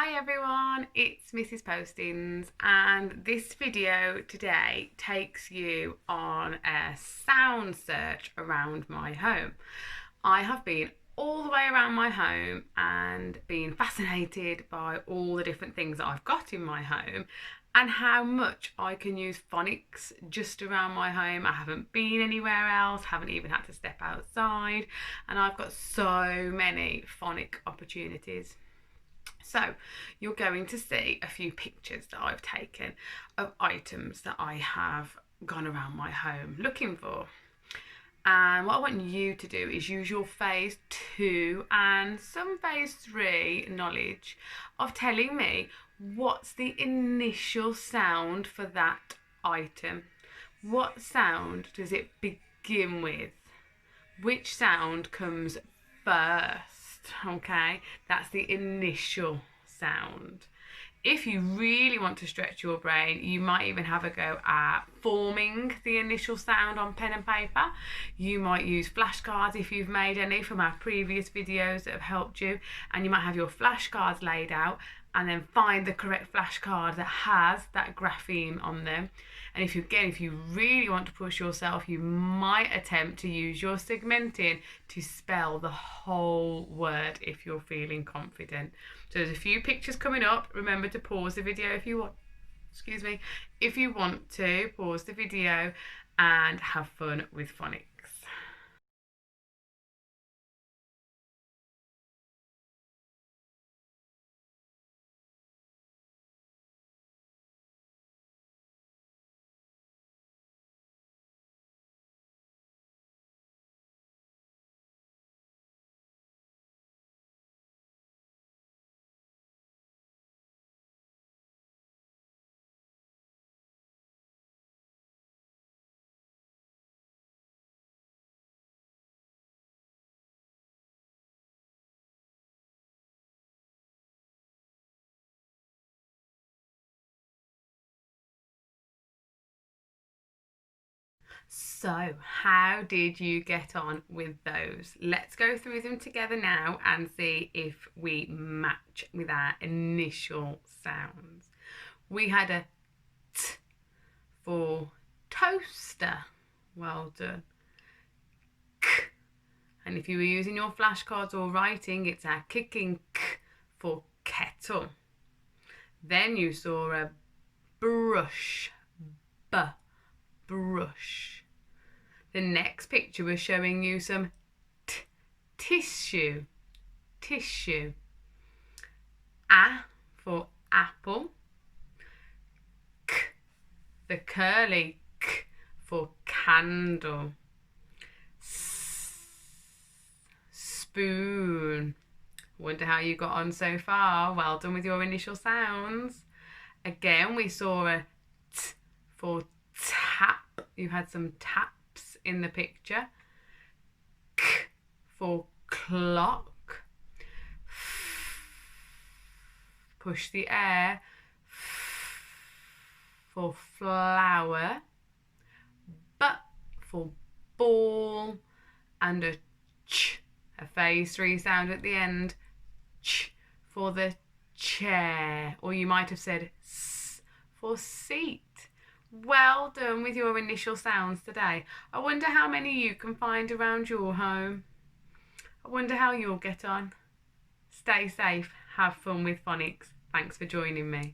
Hi everyone, it's Mrs. Postings, and this video today takes you on a sound search around my home. I have been all the way around my home and been fascinated by all the different things that I've got in my home and how much I can use phonics just around my home. I haven't been anywhere else, haven't even had to step outside, and I've got so many phonic opportunities. So you're going to see a few pictures that I've taken of items that I have gone around my home looking for. And what I want you to do is use your phase 2 and some phase 3 knowledge of telling me what's the initial sound for that item. What sound does it begin with? Which sound comes first? Okay, that's the initial sound. If you really want to stretch your brain, you might even have a go at forming the initial sound on pen and paper. You might use flashcards if you've made any from our previous videos that have helped you, and you might have your flashcards laid out and then find the correct flashcard that has that grapheme on them. And if you really want to push yourself, you might attempt to use your segmenting to spell the whole word if you're feeling confident. So there's a few pictures coming up. Remember to pause the video if you want. If you want to, pause the video and have fun with phonics. So, how did you get on with those? Let's go through them together now and see if we match with our initial sounds. We had a T for toaster. Well done. K. And if you were using your flashcards or writing, it's our kicking K for kettle. Then you saw a brush. B. Brush. The next picture was showing you some tissue. Tissue. A for apple. K, the curly K for candle. Spoon. Wonder how you got on so far. Well done with your initial sounds. Again, we saw a T for tap. You had some taps in the picture. K for clock. Push the air. For flower. B for ball. And a ch, a phase 3 sound at the end. Ch for the chair. Or you might have said s for seat. Well done with your initial sounds today. I wonder how many you can find around your home. I wonder how you'll get on. Stay safe, have fun with phonics. Thanks for joining me.